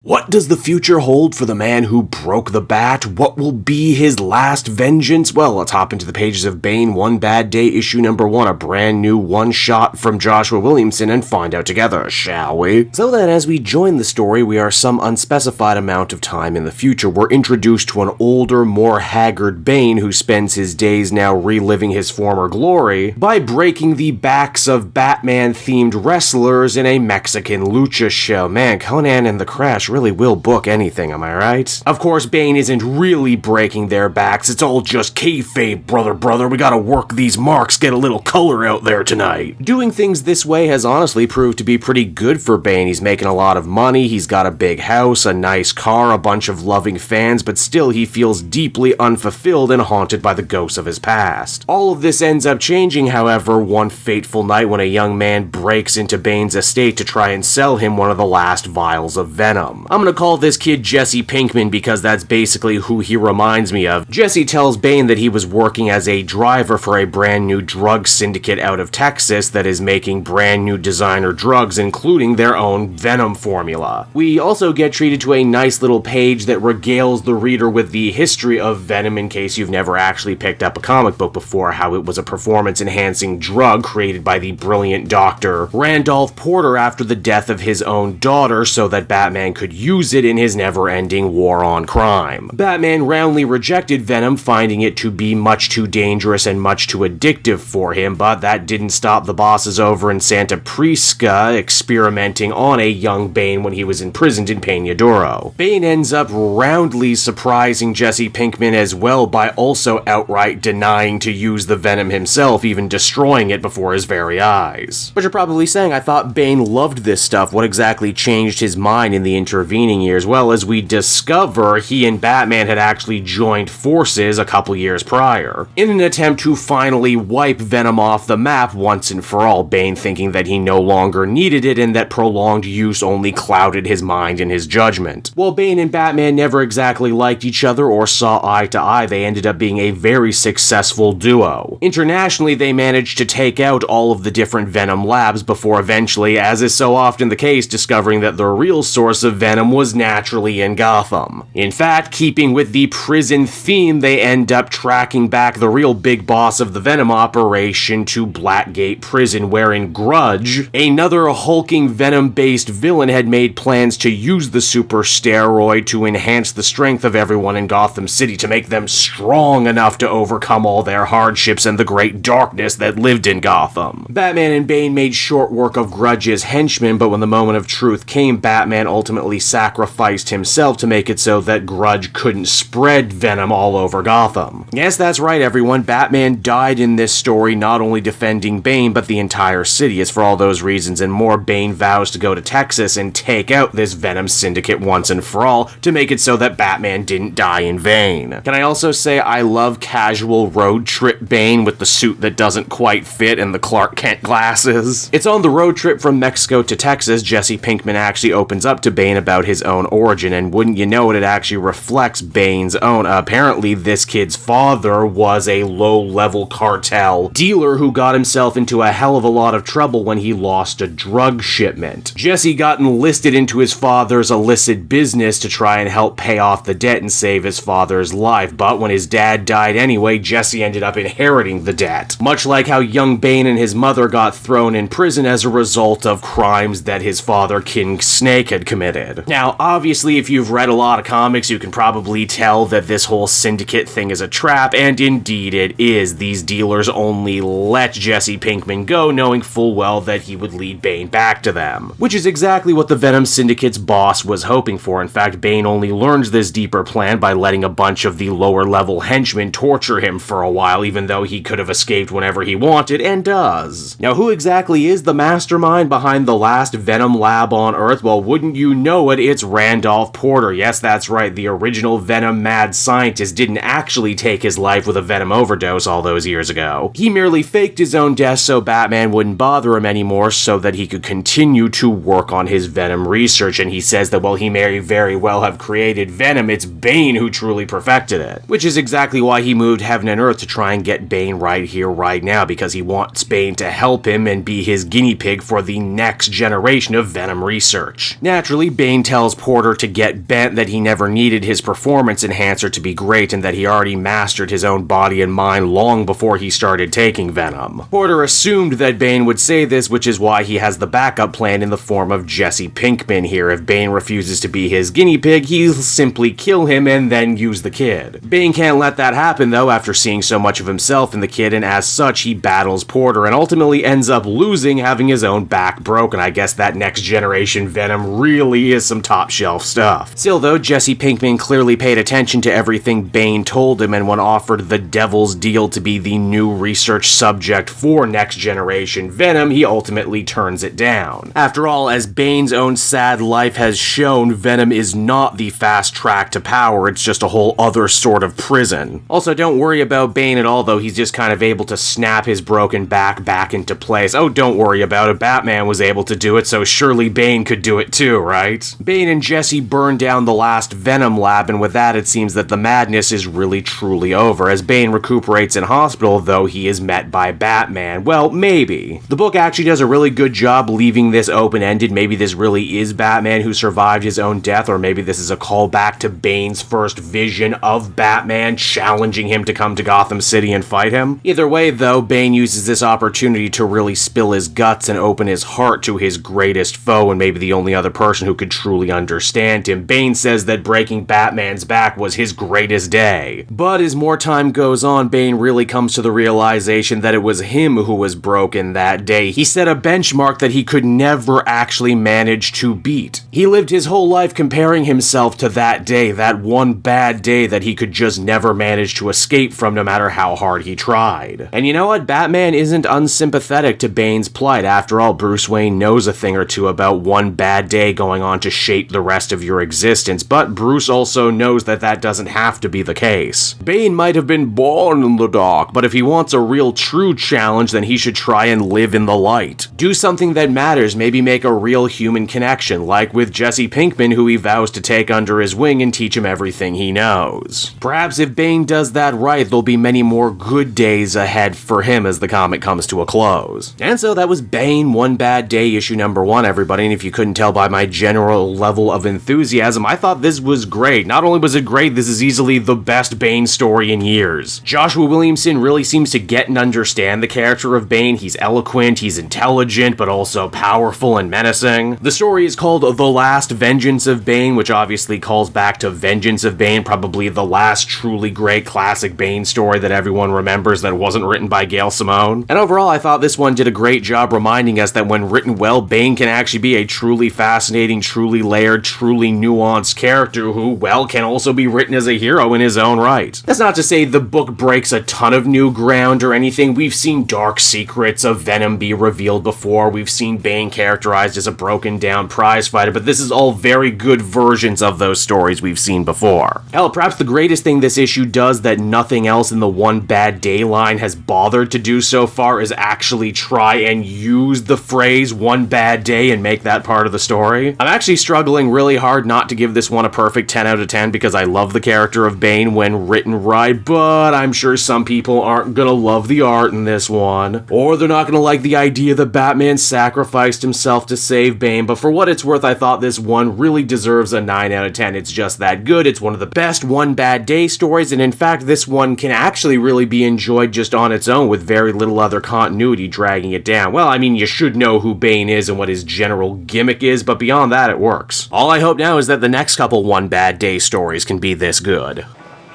What does the future hold for the man who broke the bat? What will be his last vengeance? Well, let's hop into the pages of Bane, One Bad Day, issue number 1, a brand new one-shot from Joshua Williamson, and find out together, shall we? So then, as we join the story, we are some unspecified amount of time in the future. We're introduced to an older, more haggard Bane who spends his days now reliving his former glory by breaking the backs of Batman-themed wrestlers in a Mexican lucha show. Man, Conan and the Crash really will book anything, am I right? Of course, Bane isn't really breaking their backs, it's all just kayfabe, brother, we gotta work these marks, get a little color out there tonight. Doing things this way has honestly proved to be pretty good for Bane. He's making a lot of money, he's got a big house, a nice car, a bunch of loving fans, but still he feels deeply unfulfilled and haunted by the ghosts of his past. All of this ends up changing, however, one fateful night when a young man breaks into Bane's estate to try and sell him one of the last vials of venom. I'm gonna call this kid Jesse Pinkman because that's basically who he reminds me of. Jesse tells Bane that he was working as a driver for a brand new drug syndicate out of Texas that is making brand new designer drugs, including their own venom formula. We also get treated to a nice little page that regales the reader with the history of venom in case you've never actually picked up a comic book before, how it was a performance-enhancing drug created by the brilliant Dr. Randolph Porter after the death of his own daughter so that Batman could use it in his never-ending war on crime. Batman roundly rejected venom, finding it to be much too dangerous and much too addictive for him, but that didn't stop the bosses over in Santa Prisca experimenting on a young Bane when he was imprisoned in Peña Duro. Bane ends up roundly surprising Jesse Pinkman as well by also outright denying to use the venom himself, even destroying it before his very eyes. But you're probably saying, I thought Bane loved this stuff. What exactly changed his mind in the intervening years? Well, as we discover, he and Batman had actually joined forces a couple years prior, in an attempt to finally wipe Venom off the map once and for all, Bane thinking that he no longer needed it and that prolonged use only clouded his mind and his judgment. While Bane and Batman never exactly liked each other or saw eye to eye, they ended up being a very successful duo. Internationally, they managed to take out all of the different Venom labs before eventually, as is so often the case, discovering that the real source of Venom was naturally in Gotham. In fact, keeping with the prison theme, they end up tracking back the real big boss of the Venom operation to Blackgate Prison, where in Grudge, another hulking Venom-based villain had made plans to use the super steroid to enhance the strength of everyone in Gotham City to make them strong enough to overcome all their hardships and the great darkness that lived in Gotham. Batman and Bane made short work of Grudge's henchmen, but when the moment of truth came, Batman ultimately sacrificed himself to make it so that Grudge couldn't spread venom all over Gotham. Yes, that's right, everyone. Batman died in this story, not only defending Bane, but the entire city. It's for all those reasons and more, Bane vows to go to Texas and take out this Venom syndicate once and for all to make it so that Batman didn't die in vain. Can I also say I love casual road trip Bane with the suit that doesn't quite fit and the Clark Kent glasses? It's on the road trip from Mexico to Texas, Jesse Pinkman actually opens up to Bane about his own origin, and wouldn't you know it actually reflects Bane's own. Apparently, this kid's father was a low-level cartel dealer who got himself into a hell of a lot of trouble when he lost a drug shipment. Jesse got enlisted into his father's illicit business to try and help pay off the debt and save his father's life, but when his dad died anyway, Jesse ended up inheriting the debt. Much like how young Bane and his mother got thrown in prison as a result of crimes that his father, King Snake, had committed. Now, obviously, if you've read a lot of comics, you can probably tell that this whole syndicate thing is a trap, and indeed it is. These dealers only let Jesse Pinkman go, knowing full well that he would lead Bane back to them. Which is exactly what the Venom Syndicate's boss was hoping for. In fact, Bane only learns this deeper plan by letting a bunch of the lower-level henchmen torture him for a while, even though he could have escaped whenever he wanted, and does. Now, who exactly is the mastermind behind the last Venom lab on Earth? Well, wouldn't you know it, it's Randolph Porter. Yes, that's right, the original Venom mad scientist didn't actually take his life with a venom overdose all those years ago. He merely faked his own death so Batman wouldn't bother him anymore so that he could continue to work on his Venom research, and he says that while he may very well have created Venom, it's Bane who truly perfected it. Which is exactly why he moved heaven and earth to try and get Bane right here, right now, because he wants Bane to help him and be his guinea pig for the next generation of Venom research. Naturally, Bane Bane tells Porter to get bent, that he never needed his performance enhancer to be great and that he already mastered his own body and mind long before he started taking Venom. Porter assumed that Bane would say this, which is why he has the backup plan in the form of Jesse Pinkman here. If Bane refuses to be his guinea pig, he'll simply kill him and then use the kid. Bane can't let that happen though after seeing so much of himself in the kid, and as such he battles Porter and ultimately ends up losing, having his own back broken. I guess that next generation Venom really is some top shelf stuff. Still though, Jesse Pinkman clearly paid attention to everything Bane told him, and when offered the devil's deal to be the new research subject for next generation Venom, he ultimately turns it down. After all, as Bane's own sad life has shown, Venom is not the fast track to power, it's just a whole other sort of prison. Also, don't worry about Bane at all though, he's just kind of able to snap his broken back into place. Oh, don't worry about it, Batman was able to do it, so surely Bane could do it too, right? Bane and Jesse burn down the last Venom lab, and with that it seems that the madness is really truly over. As Bane recuperates in hospital though, he is met by Batman. Well, maybe. The book actually does a really good job leaving this open-ended. Maybe this really is Batman who survived his own death, or maybe this is a callback to Bane's first vision of Batman challenging him to come to Gotham City and fight him. Either way though, Bane uses this opportunity to really spill his guts and open his heart to his greatest foe and maybe the only other person who could truly understand him. Bane says that breaking Batman's back was his greatest day. But as more time goes on, Bane really comes to the realization that it was him who was broken that day. He set a benchmark that he could never actually manage to beat. He lived his whole life comparing himself to that day, that one bad day that he could just never manage to escape from no matter how hard he tried. And you know what? Batman isn't unsympathetic to Bane's plight. After all, Bruce Wayne knows a thing or two about one bad day going on to shape the rest of your existence, but Bruce also knows that that doesn't have to be the case. Bane might have been born in the dark, but if he wants a real true challenge, then he should try and live in the light. Do something that matters, maybe make a real human connection, like with Jesse Pinkman, who he vows to take under his wing and teach him everything he knows. Perhaps if Bane does that right, there'll be many more good days ahead for him as the comic comes to a close. And so that was Bane, One Bad Day, issue number 1, everybody, and if you couldn't tell by my general level of enthusiasm, I thought this was great. Not only was it great, this is easily the best Bane story in years. Joshua Williamson really seems to get and understand the character of Bane. He's eloquent, he's intelligent, but also powerful and menacing. The story is called The Last Vengeance of Bane, which obviously calls back to Vengeance of Bane, probably the last truly great classic Bane story that everyone remembers that wasn't written by Gail Simone. And overall, I thought this one did a great job reminding us that when written well, Bane can actually be a truly fascinating, truly layered, truly nuanced character who, well, can also be written as a hero in his own right. That's not to say the book breaks a ton of new ground or anything. We've seen dark secrets of Venom be revealed before. We've seen Bane characterized as a broken down prizefighter, but this is all very good versions of those stories we've seen before. Hell, perhaps the greatest thing this issue does that nothing else in the One Bad Day line has bothered to do so far is actually try and use the phrase one bad day and make that part of the story. I'm actually struggling really hard not to give this one a perfect 10 out of 10 because I love the character of Bane when written right, but I'm sure some people aren't gonna love the art in this one, or they're not gonna like the idea that Batman sacrificed himself to save Bane, but for what it's worth, I thought this one really deserves a 9 out of 10. It's just that good. It's one of the best One Bad Day stories, and in fact, this one can actually really be enjoyed just on its own with very little other continuity dragging it down. Well, I mean, you should know who Bane is and what his general gimmick is, but beyond that, it works. All I hope now is that the next couple One Bad Day stories can be this good.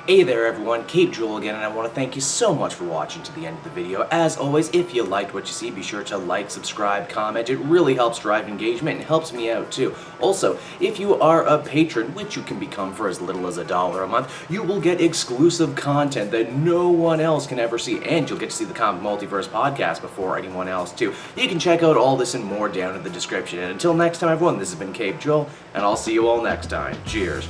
Hey there everyone, Cape Joel again, and I want to thank you so much for watching to the end of the video. As always, if you liked what you see, be sure to like, subscribe, comment. It really helps drive engagement and helps me out too. Also, if you are a patron, which you can become for as little as $1 a month, you will get exclusive content that no one else can ever see, and you'll get to see the Comic Multiverse podcast before anyone else too. You can check out all this and more down in the description. And until next time everyone, this has been Cape Joel, and I'll see you all next time. Cheers.